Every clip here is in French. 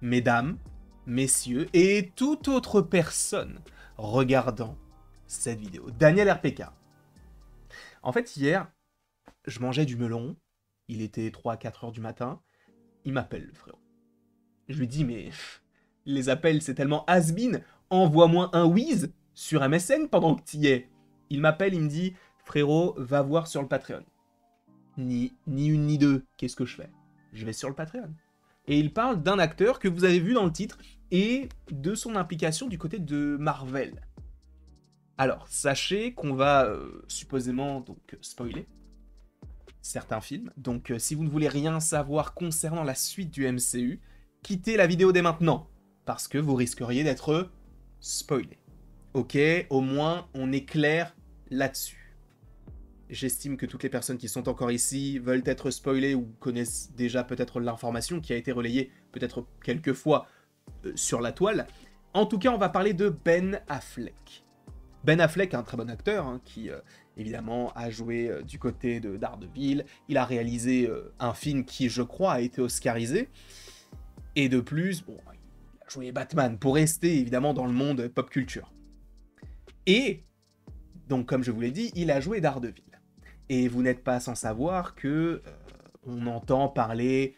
mesdames, messieurs et toute autre personne regardant cette vidéo. Daniel RPK. En fait, hier, je mangeais du melon, il était 3-4 heures du matin, il m'appelle, le frérot. Je lui dis, mais les appels, c'est tellement has-been, envoie-moi un whiz sur MSN pendant que t'y es. Il m'appelle, il me dit, frérot, va voir sur le Patreon. Ni une ni deux, qu'est-ce que je fais? Je vais sur le Patreon. Et il parle d'un acteur que vous avez vu dans le titre et de son implication du côté de Marvel. Alors, sachez qu'on va supposément donc spoiler certains films. Donc, si vous ne voulez rien savoir concernant la suite du MCU, quittez la vidéo dès maintenant, parce que vous risqueriez d'être spoilé. Ok, au moins on est clair là-dessus. J'estime que toutes les personnes qui sont encore ici veulent être spoilées ou connaissent déjà peut-être l'information qui a été relayée peut-être quelques fois sur la toile. En tout cas, on va parler de Ben Affleck. Ben Affleck, un très bon acteur, hein, qui évidemment a joué du côté de Daredevil. Il a réalisé un film qui, je crois, a été oscarisé. Et de plus, bon, il a joué Batman pour rester évidemment dans le monde pop culture. Et, donc comme je vous l'ai dit, il a joué Daredevil. Et vous n'êtes pas sans savoir que on entend parler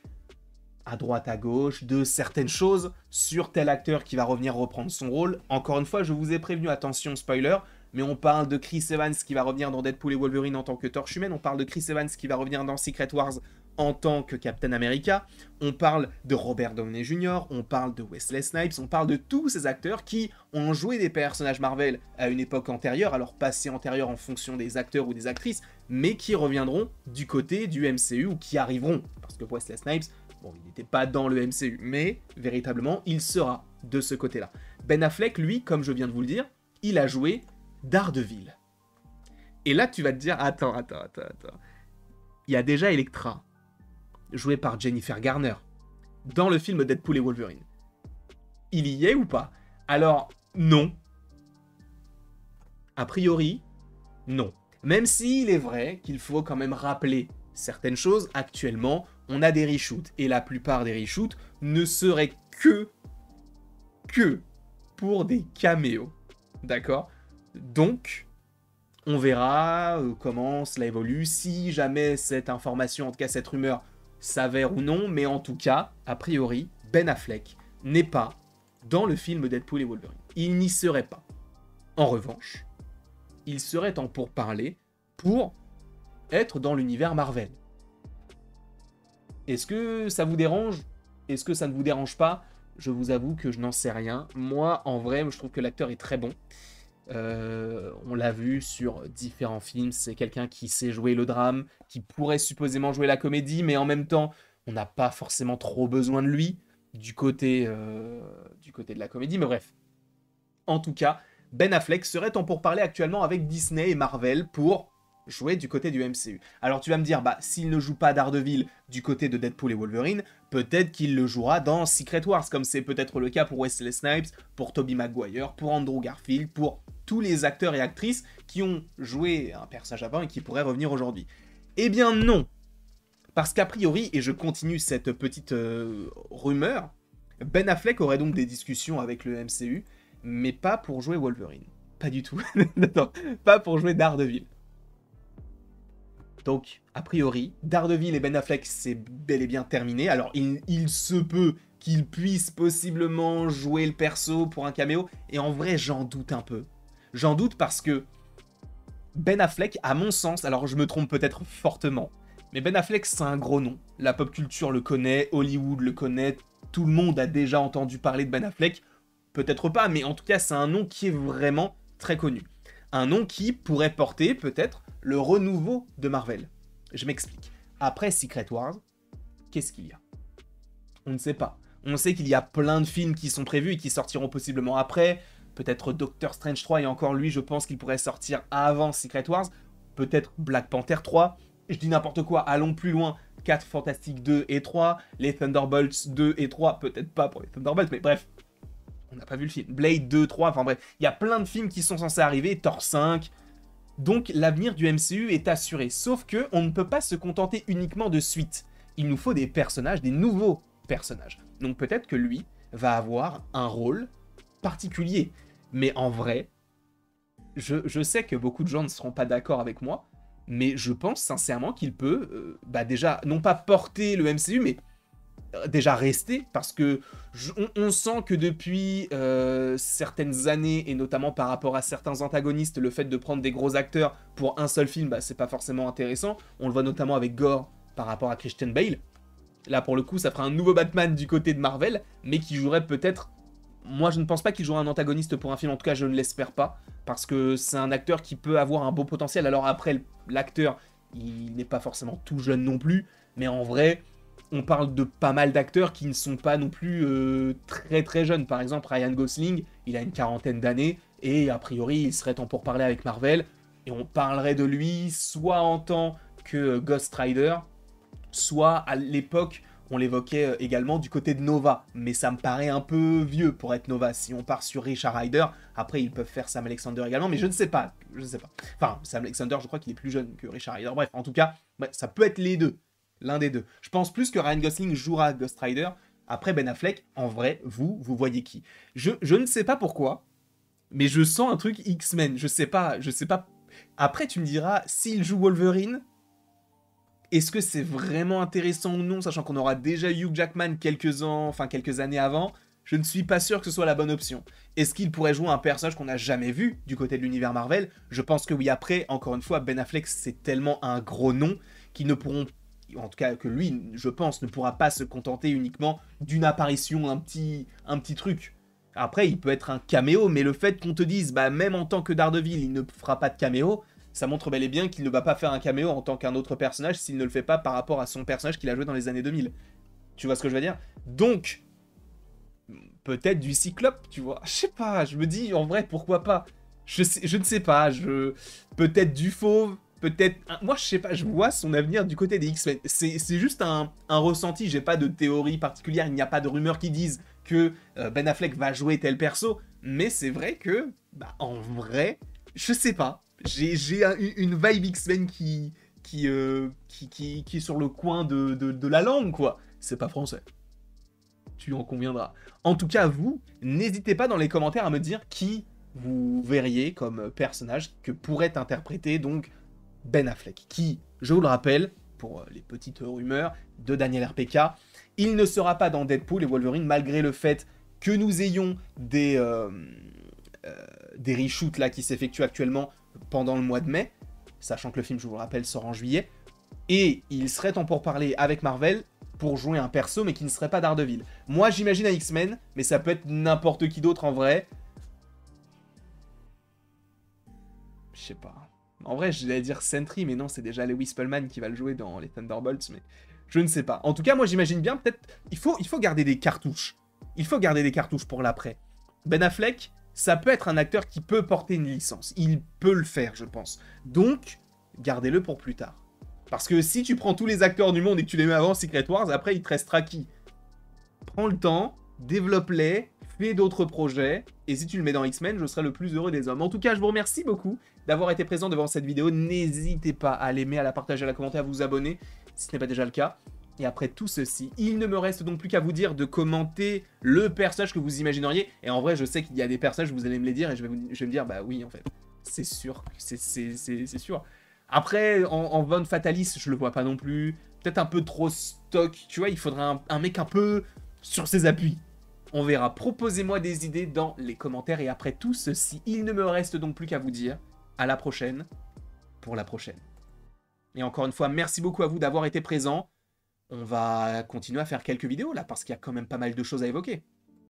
à droite à gauche de certaines choses sur tel acteur qui va revenir reprendre son rôle. Encore une fois, je vous ai prévenu, attention spoiler, mais on parle de Chris Evans qui va revenir dans Deadpool et Wolverine en tant que Torche Humaine, on parle de Chris Evans qui va revenir dans Secret Wars en tant que Captain America, on parle de Robert Downey Jr., on parle de Wesley Snipes, on parle de tous ces acteurs qui ont joué des personnages Marvel à une époque antérieure, alors passé antérieure en fonction des acteurs ou des actrices, mais qui reviendront du côté du MCU ou qui arriveront, parce que Wesley Snipes, bon, il n'était pas dans le MCU, mais véritablement, il sera de ce côté-là. Ben Affleck, lui, comme je viens de vous le dire, il a joué Daredevil. Et là, tu vas te dire, attends. Il y a déjà Elektra, jouée par Jennifer Garner, dans le film Deadpool et Wolverine. Il y est ou pas? Alors, non. A priori, non. Même s'il est vrai qu'il faut quand même rappeler certaines choses, actuellement, on a des reshoots, et la plupart des reshoots ne seraient que pour des caméos. D'accord? Donc, on verra comment cela évolue, si jamais cette information, en tout cas cette rumeur, s'avère ou non, mais en tout cas, a priori, Ben Affleck n'est pas dans le film Deadpool et Wolverine. Il n'y serait pas. En revanche, il serait en pourparlers pour être dans l'univers Marvel. Est-ce que ça vous dérange? Est-ce que ça ne vous dérange pas? Je vous avoue que je n'en sais rien. Moi, en vrai, je trouve que l'acteur est très bon. On l'a vu sur différents films, c'est quelqu'un qui sait jouer le drame, qui pourrait supposément jouer la comédie, mais en même temps, on n'a pas forcément trop besoin de lui du côté de la comédie, mais bref. En tout cas, Ben Affleck serait en pourparlers actuellement avec Disney et Marvel pour jouer du côté du MCU. Alors tu vas me dire, bah s'il ne joue pas Daredevil du côté de Deadpool et Wolverine, peut-être qu'il le jouera dans Secret Wars, comme c'est peut-être le cas pour Wesley Snipes, pour Tobey Maguire, pour Andrew Garfield, pour tous les acteurs et actrices qui ont joué un personnage avant et qui pourraient revenir aujourd'hui. Eh bien non, parce qu'a priori, et je continue cette petite rumeur, Ben Affleck aurait donc des discussions avec le MCU, mais pas pour jouer Wolverine. Pas du tout. Non, pas pour jouer Daredevil. Donc, a priori, Daredevil et Ben Affleck, c'est bel et bien terminé. Alors, il se peut qu'il puisse possiblement jouer le perso pour un caméo, et en vrai, j'en doute un peu. J'en doute parce que Ben Affleck, à mon sens, alors je me trompe peut-être fortement, mais Ben Affleck, c'est un gros nom. La pop culture le connaît, Hollywood le connaît, tout le monde a déjà entendu parler de Ben Affleck. Peut-être pas, mais en tout cas, c'est un nom qui est vraiment très connu. Un nom qui pourrait porter, peut-être, le renouveau de Marvel. Je m'explique. Après Secret Wars, qu'est-ce qu'il y a? On ne sait pas. On sait qu'il y a plein de films qui sont prévus et qui sortiront possiblement après. Peut-être Doctor Strange 3, et encore lui, je pense qu'il pourrait sortir avant Secret Wars. Peut-être Black Panther 3. Je dis n'importe quoi, allons plus loin. 4 Fantastic 2 et 3. Les Thunderbolts 2 et 3. Peut-être pas pour les Thunderbolts, mais bref. On n'a pas vu le film. Blade 2, 3, enfin bref. Il y a plein de films qui sont censés arriver. Thor 5. Donc l'avenir du MCU est assuré. Sauf que on ne peut pas se contenter uniquement de suites. Il nous faut des personnages, des nouveaux personnages. Donc peut-être que lui, va avoir un rôle particulier. Mais en vrai, je sais que beaucoup de gens ne seront pas d'accord avec moi, mais je pense sincèrement qu'il peut, déjà, non pas porter le MCU, mais déjà rester, parce que on sent que depuis certaines années, et notamment par rapport à certains antagonistes, le fait de prendre des gros acteurs pour un seul film, c'est pas forcément intéressant. On le voit notamment avec Gore par rapport à Christian Bale. Là, pour le coup, ça fera un nouveau Batman du côté de Marvel, mais qui jouerait peut-être... Moi, je ne pense pas qu'il jouera un antagoniste pour un film, en tout cas, je ne l'espère pas, parce que c'est un acteur qui peut avoir un beau potentiel. Alors après, l'acteur, il n'est pas forcément tout jeune non plus, mais en vrai, on parle de pas mal d'acteurs qui ne sont pas non plus très très jeunes. Par exemple, Ryan Gosling, il a une quarantaine d'années, et a priori, il serait temps pour parler avec Marvel, et on parlerait de lui soit en tant que Ghost Rider, soit à l'époque, on l'évoquait également du côté de Nova, mais ça me paraît un peu vieux pour être Nova. Si on part sur Richard Rider, après ils peuvent faire Sam Alexander également, mais je ne sais pas. Enfin, Sam Alexander, je crois qu'il est plus jeune que Richard Rider. Bref, en tout cas, ça peut être les deux, l'un des deux. Je pense plus que Ryan Gosling jouera Ghost Rider. Après Ben Affleck, en vrai, vous voyez qui? Je ne sais pas pourquoi, mais je sens un truc X-Men. Je sais pas. Après, tu me diras, s'il joue Wolverine, est-ce que c'est vraiment intéressant ou non, sachant qu'on aura déjà Hugh Jackman quelques années avant? Je ne suis pas sûr que ce soit la bonne option. Est-ce qu'il pourrait jouer un personnage qu'on n'a jamais vu du côté de l'univers Marvel? Je pense que oui. Après, encore une fois, Ben Affleck, c'est tellement un gros nom qu'ils ne pourront... En tout cas, que lui, je pense, ne pourra pas se contenter uniquement d'une apparition, un petit truc. Après, il peut être un caméo, mais le fait qu'on te dise, même en tant que Daredevil, il ne fera pas de caméo, ça montre bel et bien qu'il ne va pas faire un caméo en tant qu'un autre personnage s'il ne le fait pas par rapport à son personnage qu'il a joué dans les années 2000. Tu vois ce que je veux dire? Donc, peut-être du Cyclope, tu vois. Je sais pas, je me dis, en vrai, pourquoi pas? Je ne sais pas, peut-être du Fauve, peut-être... Moi, je sais pas, je vois son avenir du côté des X-Men. C'est juste un ressenti, j'ai pas de théorie particulière, il n'y a pas de rumeurs qui disent que Ben Affleck va jouer tel perso, mais c'est vrai que, en vrai, je sais pas. J'ai une vibe X-Men qui est sur le coin de la langue, quoi. C'est pas français. Tu en conviendras. En tout cas, vous, n'hésitez pas dans les commentaires à me dire qui vous verriez comme personnage que pourrait interpréter donc Ben Affleck, qui, je vous le rappelle, pour les petites rumeurs de Daniel RPK, il ne sera pas dans Deadpool et Wolverine, malgré le fait que nous ayons des reshoots là qui s'effectuent actuellement pendant le mois de mai, sachant que le film, je vous le rappelle, sort en juillet, et il serait temps pour parler avec Marvel pour jouer un perso, mais qui ne serait pas Daredevil. Moi, j'imagine un X-Men, mais ça peut être n'importe qui d'autre en vrai. Je sais pas. En vrai, j'allais dire Sentry, mais non, c'est déjà Lewis Pullman qui va le jouer dans les Thunderbolts, mais je ne sais pas. En tout cas, moi, j'imagine bien, peut-être, il faut garder des cartouches. Il faut garder des cartouches pour l'après. Ben Affleck, ça peut être un acteur qui peut porter une licence. Il peut le faire, je pense. Donc, gardez-le pour plus tard. Parce que si tu prends tous les acteurs du monde et que tu les mets avant Secret Wars, après, il te restera qui? Prends le temps, développe-les, fais d'autres projets, et si tu le mets dans X-Men, je serai le plus heureux des hommes. En tout cas, je vous remercie beaucoup d'avoir été présent devant cette vidéo. N'hésitez pas à l'aimer, à la partager, à la commenter, à vous abonner, si ce n'est pas déjà le cas. Et après tout ceci, il ne me reste donc plus qu'à vous dire de commenter le personnage que vous imagineriez. Et en vrai, je sais qu'il y a des personnages, vous allez me les dire, et je vais me dire, bah oui, en fait, c'est sûr, c'est sûr. Après, en Von Fatalis, je le vois pas non plus. Peut-être un peu trop stock, tu vois, il faudrait un mec un peu sur ses appuis. On verra. Proposez-moi des idées dans les commentaires. Et après tout ceci, il ne me reste donc plus qu'à vous dire à la prochaine pour la prochaine. Et encore une fois, merci beaucoup à vous d'avoir été présents. On va continuer à faire quelques vidéos là, parce qu'il y a quand même pas mal de choses à évoquer.